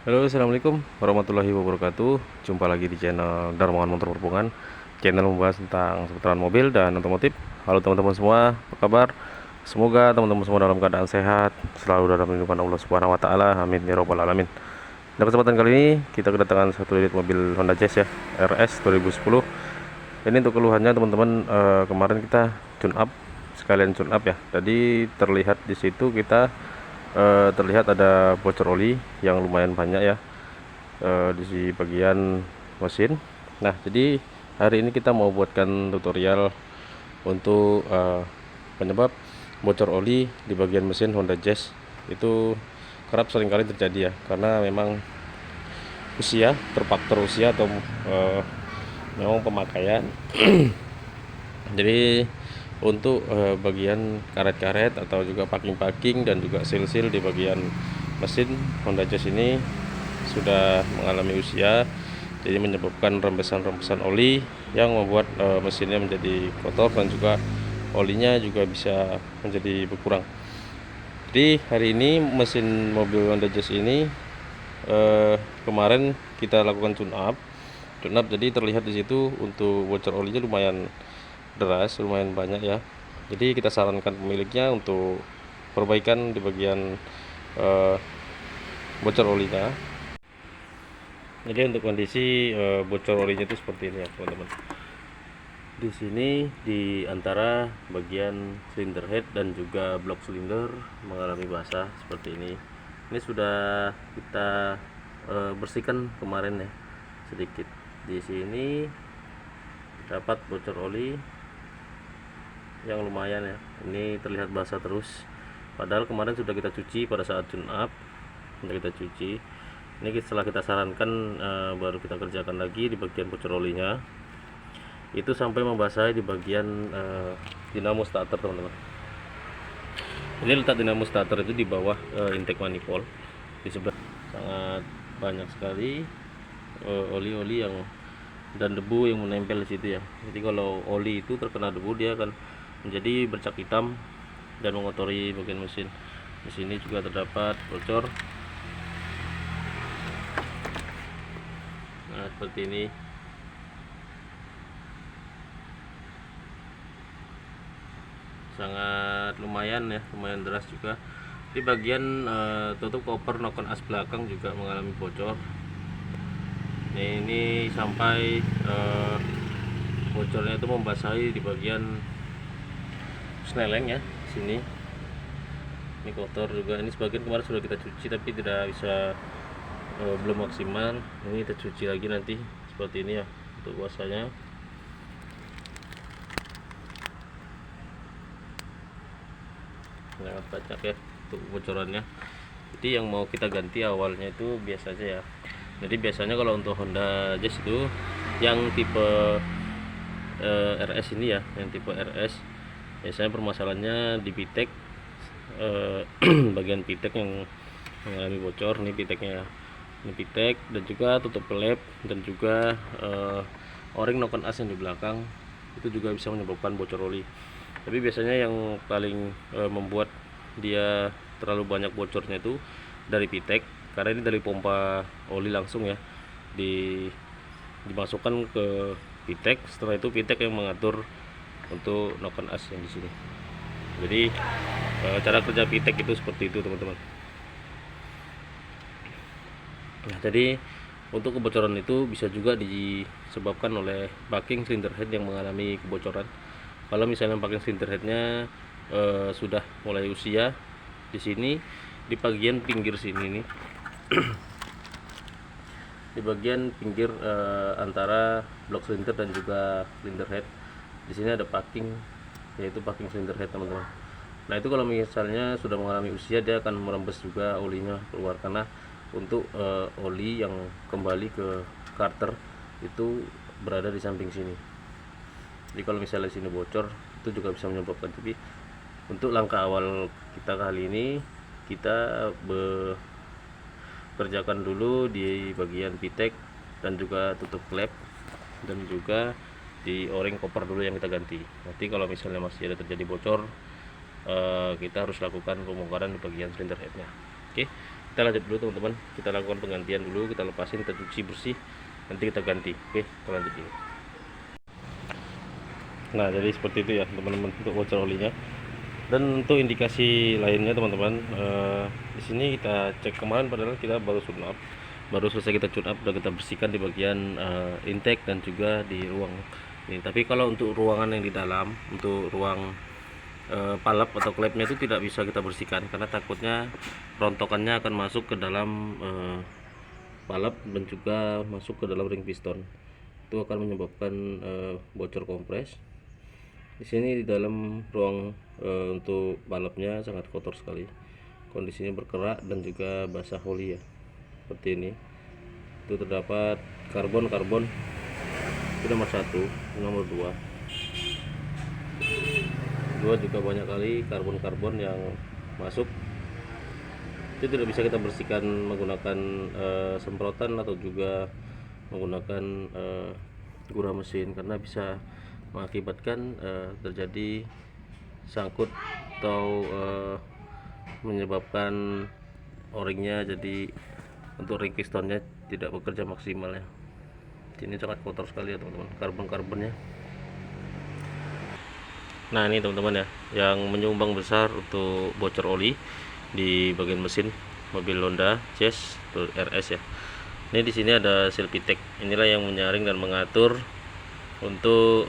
Halo, assalamualaikum warahmatullahi wabarakatuh. Jumpa lagi di channel Darmawan Motor Perpungan, channel membahas tentang seputaran mobil dan otomotif. Halo teman-teman semua, apa kabar? Semoga teman-teman semua dalam keadaan sehat, selalu dalam lindungan Allah Subhanahu Wa Taala. Amin ya robbal alamin. Pada kesempatan kali ini kita kedatangan satu unit mobil Honda Jazz ya, RS 2010. Ini untuk keluhannya teman-teman, kemarin kita tune up, sekalian tune up ya. Tadi terlihat di situ kita terlihat ada bocor oli yang lumayan banyak ya, di bagian mesin. Nah, jadi hari ini kita mau buatkan tutorial untuk penyebab bocor oli di bagian mesin Honda Jazz. Itu kerap seringkali terjadi ya, karena memang usia, terfaktor usia atau memang pemakaian. Jadi untuk bagian karet-karet atau juga packing-packing dan juga seal-seal di bagian mesin Honda Jazz ini sudah mengalami usia, jadi menyebabkan rembesan-rembesan oli yang membuat mesinnya menjadi kotor dan juga olinya juga bisa menjadi berkurang. Jadi hari ini mesin mobil Honda Jazz ini kemarin kita lakukan tune up, jadi terlihat di situ untuk bocor olinya lumayan deras, lumayan banyak ya. Jadi kita sarankan pemiliknya untuk perbaikan di bagian bocor olinya. Jadi untuk kondisi bocor olinya itu seperti ini ya teman-teman. Di sini di antara bagian silinder head dan juga blok silinder mengalami basah seperti ini. Ini sudah kita bersihkan kemarin ya sedikit. Di sini dapat bocor oli yang lumayan ya. Ini terlihat basah terus. Padahal kemarin sudah kita cuci pada saat tune up, sudah kita cuci. Ini setelah kita sarankan baru kita kerjakan lagi di bagian bocor olinya. Itu sampai membasahi di bagian dinamo starter teman-teman. Ini letak dinamo starter itu di bawah intake manifold di sebelah. Sangat banyak sekali oli-oli yang dan debu yang menempel di situ ya. Jadi kalau oli itu terkena debu dia akan menjadi bercak hitam dan mengotori bagian mesin. Di sini juga terdapat bocor. Nah, seperti ini. Sangat lumayan ya, lumayan deras juga. Di bagian tutup koper noken as belakang juga mengalami bocor. Ini sampai bocornya itu membasahi di bagian sneleng ya, sini. Ini kotor juga. Ini sebagian kemarin sudah kita cuci tapi tidak bisa, belum maksimal. Ini kita cuci lagi nanti seperti ini ya untuk kuasanya. Sangat banyak ya untuk bocorannya. Jadi yang mau kita ganti awalnya itu biasa aja ya. Jadi biasanya kalau untuk Honda Jazz itu yang tipe RS ini ya, yang tipe RS biasanya permasalahannya di pitek, bagian pitek yang mengalami bocor. Ini piteknya, ini pitek dan juga tutup pelep dan juga o-ring noken as yang di belakang itu juga bisa menyebabkan bocor oli. Tapi biasanya yang paling membuat dia terlalu banyak bocornya itu dari pitek, karena ini dari pompa oli langsung ya dimasukkan ke pitek. Setelah itu pitek yang mengatur untuk noken as yang di sini. Jadi cara kerja pitek itu seperti itu teman-teman. Nah, jadi untuk kebocoran itu bisa juga disebabkan oleh backing cylinder head yang mengalami kebocoran. Kalau misalnya backing cylinder headnya sudah mulai usia, di sini di bagian pinggir sini nih, di bagian pinggir antara blok silinder dan juga cylinder head, di sini ada packing, yaitu packing cylinder head teman-teman. Nah itu kalau misalnya sudah mengalami usia dia akan merembes juga olinya keluar, karena untuk oli yang kembali ke karter itu berada di samping sini. Jadi kalau misalnya sini bocor itu juga bisa menyebabkan. Tapi untuk langkah awal kita kali ini kita kerjakan dulu di bagian pitek dan juga tutup klep dan juga di o-ring koper dulu yang kita ganti. Nanti kalau misalnya masih ada terjadi bocor, kita harus lakukan pembongkaran di bagian silinder headnya. Oke, Kita lanjut dulu teman-teman, kita lakukan penggantian dulu, kita lepasin, kita cuci bersih, nanti kita ganti. Oke, kita lanjut dulu. Nah, jadi seperti itu ya teman-teman untuk bocor olinya. Dan untuk indikasi lainnya teman-teman, di sini kita cek kemarin, padahal kita baru tune up, baru selesai kita tune up, udah kita bersihkan di bagian intake dan juga di ruang ini. Tapi kalau untuk ruangan yang di dalam, untuk ruang palap atau klepnya itu tidak bisa kita bersihkan karena takutnya rontokannya akan masuk ke dalam palap dan juga masuk ke dalam ring piston. Itu akan menyebabkan bocor kompres. Di sini di dalam ruang untuk balapnya sangat kotor sekali, kondisinya berkerak dan juga basah oli ya, seperti ini. Itu terdapat karbon itu nomor 1, nomor 2 juga banyak kali karbon yang masuk. Itu tidak bisa kita bersihkan menggunakan semprotan atau juga menggunakan gura mesin, karena bisa mengakibatkan terjadi sangkut atau menyebabkan o-ringnya, jadi untuk ring pistonnya tidak bekerja maksimal ya. Ini sangat kotor sekali ya teman-teman, karbonnya. Nah, ini teman-teman ya, yang menyumbang besar untuk bocor oli di bagian mesin mobil Honda Jazz RS ya. Ini di sini ada sel Pitek. Inilah yang menyaring dan mengatur untuk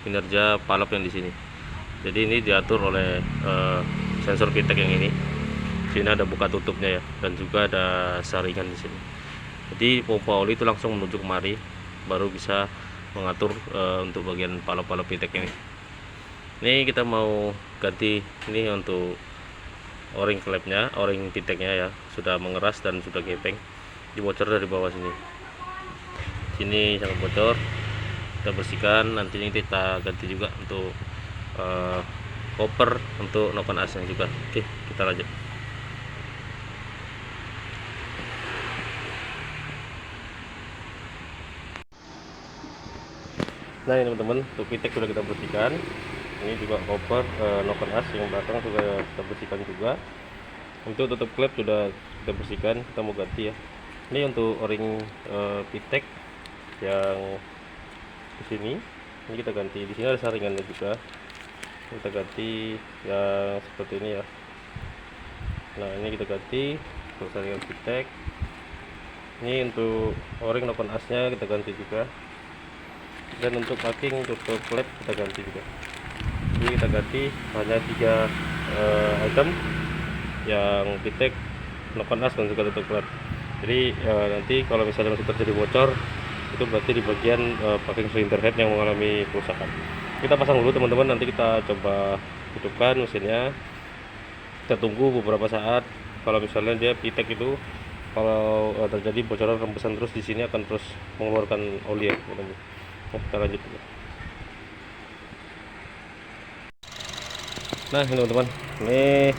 kinerja palap yang di sini. Jadi ini diatur oleh sensor Pitek yang ini. Di sini ada buka tutupnya ya, dan juga ada saringan di sini. Jadi pompa oli itu langsung menuju kemari, baru bisa mengatur untuk bagian palap-palap Pitek ini. Ini kita mau ganti ini untuk o-ring klepnya, o-ring Piteknya ya, sudah mengeras dan sudah gepeng. Dibocor dari bawah sini. Sini sangat bocor. Kita bersihkan, nanti ini kita ganti juga untuk koper untuk noken asnya juga. Oke, kita lanjut. Nah ini teman-teman, untuk Pitek sudah kita bersihkan. Ini juga koper noken as yang belakang sudah kita bersihkan juga. Untuk tutup klep sudah kita bersihkan, kita mau ganti ya. Ini untuk o-ring Pitek yang di sini, ini kita ganti. Di sini ada saringannya juga, kita ganti yang seperti ini ya. Nah ini kita ganti untuk saringan Pitek. Ini untuk o-ring noken asnya kita ganti juga, dan untuk packing tutup klep kita ganti juga. Jadi kita ganti hanya 3 item, yang Pitek, noken as dan juga tutup klep. Jadi nanti kalau misalnya masih terjadi bocor, itu berarti di bagian packing cylinder head yang mengalami kerusakan. Kita pasang dulu teman-teman, nanti kita coba hidupkan mesinnya. Kita tunggu beberapa saat. Kalau misalnya dia Pitek itu kalau terjadi bocoran rembesan terus di sini akan terus mengeluarkan oli ya teman-teman. Kita lanjut dulu. Nah ini teman-teman, ini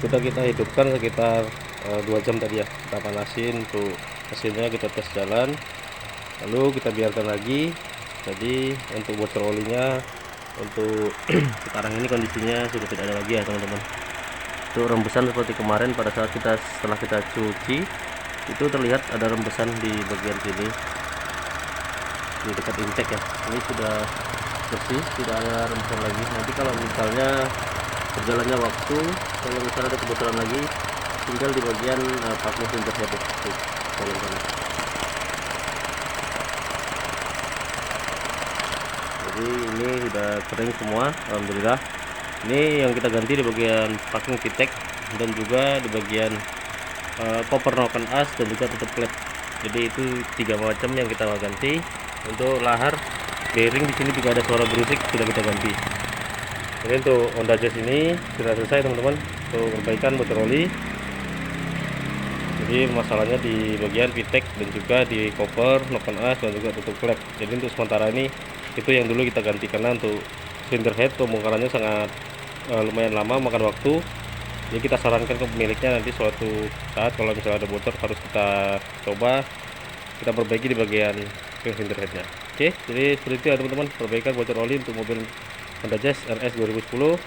sudah kita hidupkan sekitar 2 jam tadi ya. Kita panasin untuk mesinnya, kita tes jalan, lalu kita biarkan lagi. Jadi untuk bocor olinya untuk sekarang ini kondisinya sudah tidak ada lagi ya teman-teman. Untuk rembesan seperti kemarin pada saat setelah kita cuci, itu terlihat ada rembesan di bagian sini di dekat intake ya. Ini sudah bersih, tidak ada rembesan lagi. Nanti kalau misalnya berjalannya waktu, kalau misalnya ada kebocoran lagi, tinggal di bagian packing cylinder head tuh, jadi ini sudah kering semua, alhamdulillah. Ini yang kita ganti di bagian packing Pitek dan juga di bagian koper noken as dan juga tutup klep. Jadi itu 3 macam yang kita ganti. Untuk lahar bearing di sini juga ada suara berusik, sudah kita ganti. Jadi untuk Honda Jazz ini sudah selesai teman-teman untuk perbaikan bocor oli. Jadi masalahnya di bagian Pitek dan juga di koper noken as dan juga tutup klep. Jadi untuk sementara ini itu yang dulu kita ganti, karena untuk cylinder head pembongkarannya sangat lumayan lama, makan waktu. Jadi kita sarankan ke pemiliknya nanti suatu saat kalau misalnya ada bocor harus kita coba kita perbaiki di bagian cylinder headnya. Oke, jadi seperti itu ya teman-teman, perbaikan bocor oli untuk mobil Honda Jazz RS 2010.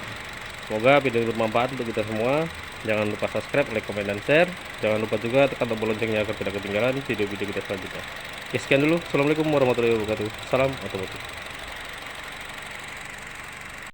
Semoga video ini bermanfaat untuk kita semua. Jangan lupa subscribe, like, komen, dan share. Jangan lupa juga tekan tombol loncengnya agar tidak ketinggalan video-video kita selanjutnya. Oke, sekian dulu. Assalamualaikum warahmatullahi wabarakatuh. Salam otomotif.